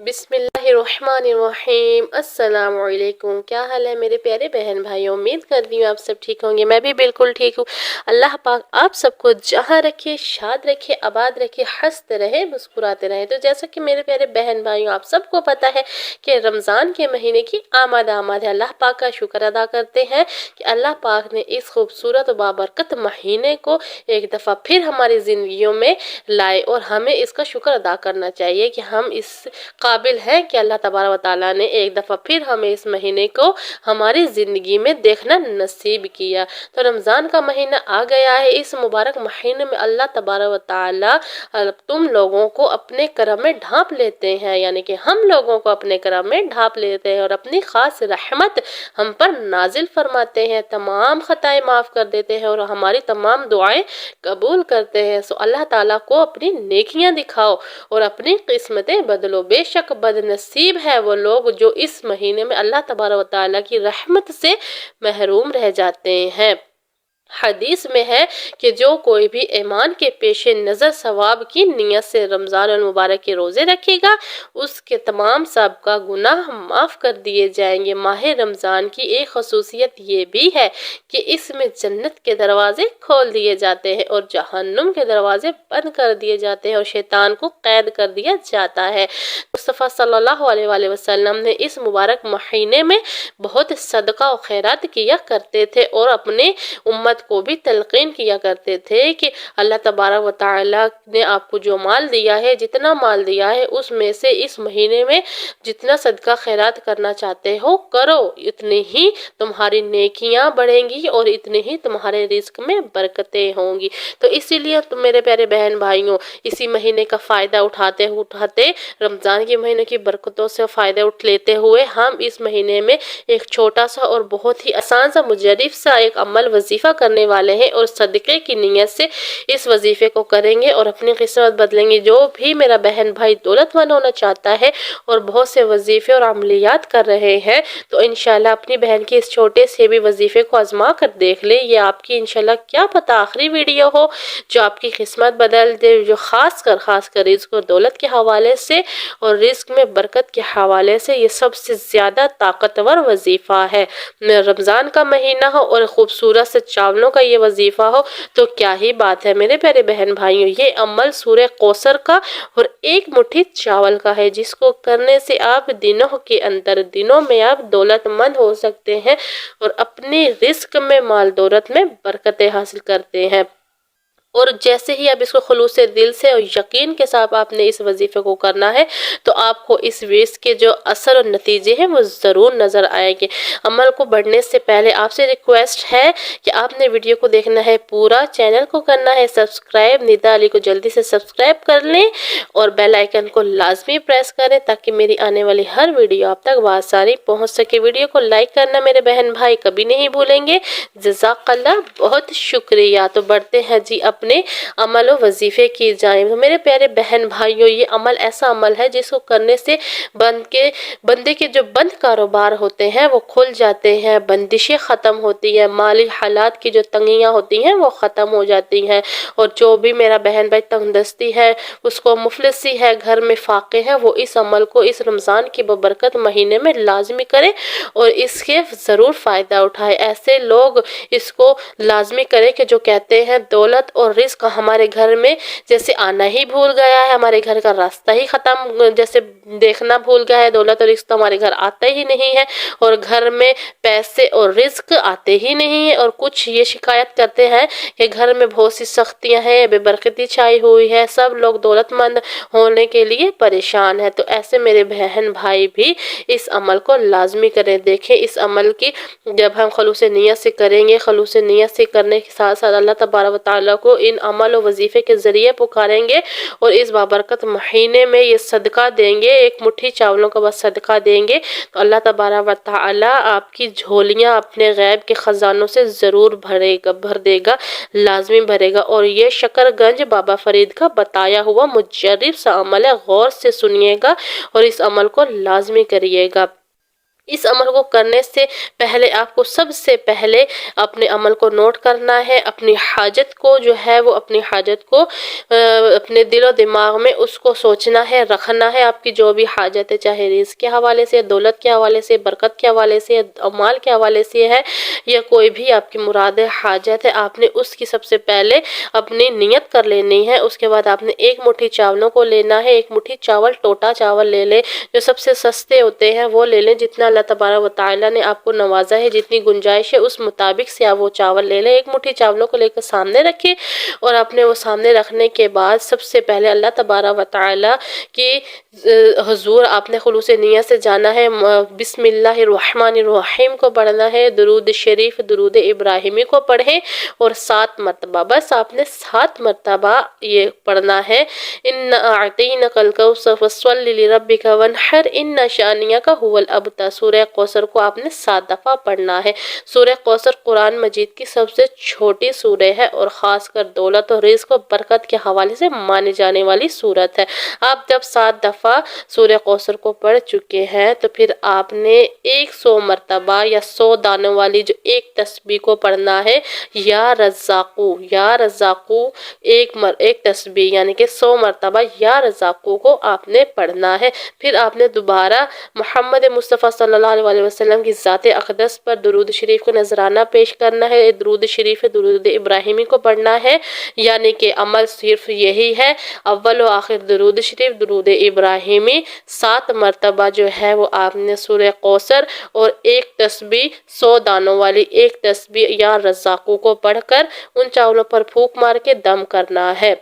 बिस्मिल्लाहिर्रहमानिर्रहीम। अस्सलाम वालेकुम। क्या हाल है मेरे प्यारे बहन भाइयों, उम्मीद करती हूँ आप सब ठीक होंगे। मैं भी बिल्कुल ठीक हूँ। अल्लाह पाक आप सबको जहाँ रखे, शाद रखे, आबाद रखे, हंसते रहे, मुस्कुराते रहे। तो जैसा कि मेरे प्यारे बहन भाइयों आप सबको पता है कि रमज़ान के महीने की आमद है। अल्लाह पाक का शुक्र अदा करते हैं कि अल्लाह पाक ने इस खूबसूरत व बाबरकत महीने को एक दफ़ा फिर हमारी ज़िंदगियों में लाए और हमें इसका शुक्र अदा करना चाहिए कि हम इस काबिल है कि अल्लाह तबारक व तआला ने एक दफ़ा फिर हमें इस महीने को हमारी ज़िंदगी में देखना नसीब किया। तो रमज़ान का महीना आ गया है। इस मुबारक महीने में अल्लाह तबारक व तआला तुम लोगों को अपने करम में ढांप लेते हैं, यानी कि हम लोगों को अपने करम में ढांप लेते हैं और अपनी खास रहमत हम पर नाजिल फरमाते हैं, तमाम खताएं माफ़ कर देते हैं और हमारी तमाम दुआएं कबूल करते हैं। सो अल्लाह ताला को अपनी नेकियां दिखाओ और अपनी किस्मतें बदलो। बेशक बदनसीब है वो लोग जो इस महीने में अल्लाह तबारक व तआला की रहमत से महरूम रह जाते हैं। हदीस में है कि जो कोई भी ईमान के पेशे नज़र सवाब की नीयत से रमज़ान मुबारक के रोज़े रखेगा, उसके तमाम सबका गुनाह माफ़ कर दिए जाएंगे। माह रमज़ान की एक खसूसियत ये भी है कि इसमें जन्नत के दरवाजे खोल दिए जाते हैं और जहन्नुम के दरवाजे बंद कर दिए जाते हैं और शैतान को कैद कर दिया जाता है। मुस्तफ़ा सल्लल्लाहु अलैहि वसल्लम ने इस मुबारक महीने में बहुत सदका और खैरात किया करते थे और अपने उम्मत को भी तलकीन किया करते थे कि अल्लाह तबारक व तआला ने आपको जो माल दिया है, जितना माल दिया है, उसमें से इस महीने में जितना सदका खैरात करना चाहते हो करो, इतनी ही तुम्हारी नेकियां बढ़ेंगी और इतने ही तुम्हारे रिस्क में बरकतें होंगी। तो इसीलिए तुम मेरे प्यारे बहन भाइयों, इसी महीने का फ़ायदा उठाते रमज़ान के महीने की बरकतों से फ़ायदा उठ लेते हुए हम इस महीने में एक छोटा सा और बहुत ही आसान सा मुजर्रिफ सा एक अमल वजीफ़ा करने वाले हैं और सदक़े की नीयत से इस वजीफ़े को करेंगे और अपनी किस्मत बदलेंगे। जो भी मेरा बहन भाई दौलतमंद होना चाहता है और बहुत से वजीफ़े और अमलियात कर रहे हैं, तो इंशाल्लाह अपनी बहन के इस छोटे से भी वजीफ़े को आजमा कर देख ले। ये आपकी इंशाल्लाह क्या पता आखिरी वीडियो हो जो आपकी किस्मत बदल दे, जो खास कर रिज़्क़ और दौलत के हवाले से और रिस्क में बरकत के हवाले से ये सबसे ज़्यादा ताकतवर वजीफ़ा है। रमज़ान का महीना हो और खूबसूरत से चावलों का ये वजीफ़ा हो तो क्या ही बात है मेरे प्यारे बहन भाइयों। ये अमल सूरह कौसर का और एक मुट्ठी चावल का है, जिसको करने से आप दिनों में आप दौलतमंद हो सकते हैं और अपने रिस्क में माल दौलत में बरकतें हासिल करते हैं। और जैसे ही आप इसको खुलूस दिल से और यकीन के साथ आपने इस वजीफे को करना है तो आपको इस वेस्ट के जो असर और नतीजे हैं वो ज़रूर नज़र आएंगे। अमल को बढ़ने से पहले आपसे रिक्वेस्ट है कि आपने वीडियो को देखना है पूरा, चैनल को करना है सब्सक्राइब, निदा अली को जल्दी से सब्सक्राइब कर लें और बेल आइकन को लाजमी प्रेस करें ताकि मेरी आने वाली हर वीडियो आप तक बासानी पहुँच सके। वीडियो को लाइक करना मेरे बहन भाई कभी नहीं भूलेंगे। जज़ाकल्लाह, बहुत शुक्रिया। तो बढ़ते हैं जी अपने अमल और वजीफे की जानिब। तो मेरे प्यारे बहन भाइयों, ये अमल ऐसा अमल है जिसको करने से बंदे के जो बंद कारोबार होते हैं वो खुल जाते हैं, बंदिशें ख़त्म होती हैं, माली हालात की जो तंगियाँ होती हैं वो ख़त्म हो जाती हैं और जो भी मेरा बहन भाई तंगदस्ती है, उसको मुफलिसी है, घर में फाके हैं, वो इस अमल को इस रमज़ान की बबरकत महीने में लाजमी करें और इसके ज़रूर फ़ायदा उठाए। ऐसे लोग इसको लाजमी करें कि जो कहते हैं दौलत और रिस्क हमारे घर में जैसे आना ही भूल गया है, हमारे घर का रास्ता ही ख़त्म जैसे देखना भूल गया है, दौलत और रिस्क तो हमारे घर आता ही नहीं है और घर में पैसे और रिस्क आते ही नहीं है। और कुछ ये शिकायत करते हैं कि घर में बहुत सी सख्तियां हैं, बेबरकती छाई हुई है, सब लोग दौलतमंद होने के लिए परेशान है। तो ऐसे मेरे बहन भाई भी इस अमल को लाजमी करें। देखें इस अमल की जब हम खलूस नियत से करेंगे, खलूस नियत से करने के साथ साथ अल्लाह तबारक व तआला को इन अमल और वजीफे के ज़रिए पुकारेंगे और इस बाबरकत महीने में ये सदका देंगे, एक मुट्ठी चावलों का बस सदका देंगे तो अल्लाह तबारक व तआला आपकी झोलियाँ अपने गैब के ख़जानों से ज़रूर भर देगा, लाजमी भरेगा। और ये शकरगंज बाबा फरीद का बताया हुआ मुजर्रिब सा अमल है, गौर से सुनिएगा और इस अमल को लाजमी करिएगा। اس عمل کو کرنے سے پہلے آپ کو سب سے پہلے اپنے عمل کو نوٹ کرنا ہے، اپنی حاجت کو جو ہے وہ اپنی حاجت کو اپنے دل و دماغ میں اس کو سوچنا ہے، رکھنا ہے۔ آپ کی جو بھی حاجت ہے، چاہے رزق کے حوالے سے، دولت کے حوالے سے، برکت کے حوالے سے، مال کے حوالے سے ہے، یا کوئی بھی آپ کی مراد حاجت ہے، آپ نے اس کی سب سے پہلے اپنی نیت کر لینی ہے۔ اس کے بعد آپ نے ایک مٹھی چاولوں کو لینا ہے، ایک مٹھی چاول، ٹوٹا چاول لے لیں، جو سب سے سستے ہوتے ہیں وہ لے لیں، جتنا اللہ تبارک و تعالیٰ نے آپ کو نوازا ہے، جتنی گنجائش ہے اس مطابق سے آپ وہ چاول لے لیں۔ ایک مٹھی چاولوں کو لے کر سامنے رکھیں، اور اپنے وہ سامنے رکھنے کے بعد سب سے پہلے اللہ تبارک و تعالیٰ کی حضور آپ نے خلوص نیت سے جانا ہے، بسم اللہ الرحمن الرحیم کو پڑھنا ہے، درود شریف، درود ابراہیمی کو پڑھیں، اور 7 مرتبہ، بس آپ نے 7 مرتبہ یہ پڑھنا ہے۔ ان اعطینک الکوثر فصل لربک وانحر ان شانیک هو الابتر، سورہ کوثر کو آپ نے 7 دفعہ پڑھنا ہے۔ سورہ کوثر قرآن مجید کی سب سے چھوٹی سورہ ہے، اور خاص کر دولت اور رزق و برکت کے حوالے سے مانی جانے والی سورت ہے۔ آپ جب 7 دفعہ سورہ کوثر کو پڑھ چکے ہیں تو پھر آپ نے 100 مرتبہ یا 100 دانوں والی جو ایک تسبیح کو پڑھنا ہے، یا رزاقو، یا رزاقو، ایک تسبیح یعنی کہ 100 مرتبہ یا رزاقو کو آپ نے پڑھنا ہے۔ پھر آپ نے دوبارہ محمد مصطفیٰ صلی اللہ علیہ وسلم کی ذات اقدس پر درود شریف کو نذرانہ پیش کرنا ہے، درود شریف، درود ابراہیمی کو پڑھنا ہے، یعنی کہ عمل صرف یہی ہے، اول و آخر درود شریف، درود ابراہیمی، 7 مرتبہ جو ہے وہ آپ نے سورہ کوثر اور ایک تسبیح 100 دانوں والی ایک تسبیح یا رزاقو کو پڑھ کر ان چاولوں پر پھونک مار کے دم کرنا ہے۔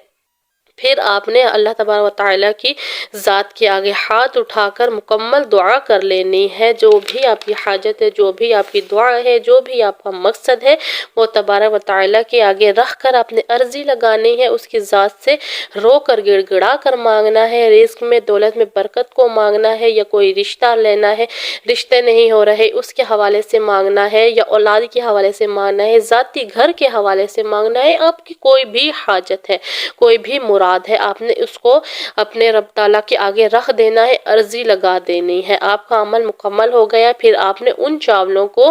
پھر آپ نے اللہ تبارک و تعالیٰ کی ذات کے آگے ہاتھ اٹھا کر مکمل دعا کر لینی ہے، جو بھی آپ کی حاجت ہے، جو بھی آپ کی دعا ہے، جو بھی آپ کا مقصد ہے، وہ تبارک و تعالیٰ کے آگے رکھ کر اپنے عرضی لگانی ہے، اس کی ذات سے رو کر گڑ گڑا کر مانگنا ہے، رزق میں، دولت میں برکت کو مانگنا ہے، یا کوئی رشتہ لینا ہے، رشتے نہیں ہو رہے اس کے حوالے سے مانگنا ہے، یا اولاد کے حوالے سے مانگنا ہے، ذاتی گھر کے حوالے سے مانگنا ہے، آپ کی کوئی بھی حاجت ہے، کوئی بھی مراد ہے، آپ نے اس کو اپنے رب تعالیٰ کے آگے رکھ دینا ہے، عرضی لگا دینی ہے۔ آپ کا عمل مکمل ہو گیا، پھر آپ نے ان چاولوں کو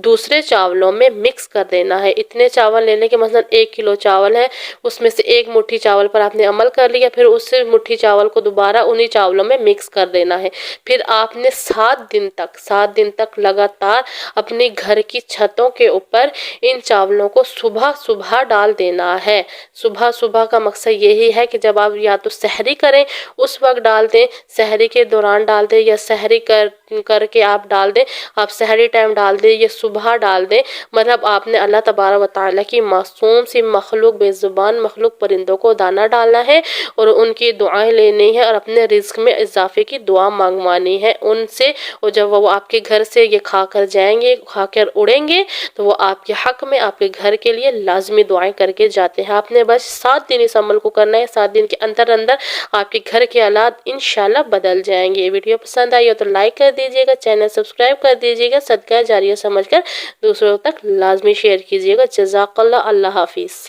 دوسرے چاولوں میں مکس کر دینا ہے۔ اتنے چاول لینے کے مثلا 1 کلو چاول ہے، اس میں سے 1 مٹھی چاول پر آپ نے عمل کر لیا، پھر اس مٹھی چاول کو دوبارہ انہی چاولوں میں مکس کر دینا ہے۔ پھر آپ نے 7 دن تک لگاتار اپنی گھر کی چھتوں کے اوپر ان چاولوں کو صبح صبح ڈال دینا ہے۔ صبح کا مقصد یہی ہے کہ جب آپ یا تو سحری کریں اس وقت ڈال دیں، سحری کے دوران ڈال دیں، یا سحری کر کے آپ ڈال دیں، آپ سحری ٹائم ڈال دیں، یا صبح ڈال دیں، مطلب آپ نے اللہ تبارک و تعالیٰ کی معصوم سی مخلوق، بے زبان مخلوق پرندوں کو دانہ ڈالنا ہے، اور ان کی دعائیں لینی ہے، اور اپنے رزق میں اضافے کی دعا مانگوانی ہے ان سے، اور جب وہ آپ کے گھر سے یہ کھا کر جائیں گے، کھا کر اڑیں گے، تو وہ آپ کے حق میں، آپ کے گھر کے لیے لازمی دعائیں کر کے جاتے ہیں۔ آپ نے بس 7 دن اس عمل کو کرنا ہے، 7 دن کے اندر آپ کے گھر کے حالات انشاءاللہ بدل جائیں گے۔ یہ ویڈیو پسند آئی ہو تو لائک کر دیجئے گا، چینل سبسکرائب کر دیجئے گا، صدقہ جاریہ سمجھ کر دوسروں تک لازمی شیئر کیجئے گا۔ جزاک اللہ، اللہ حافظ۔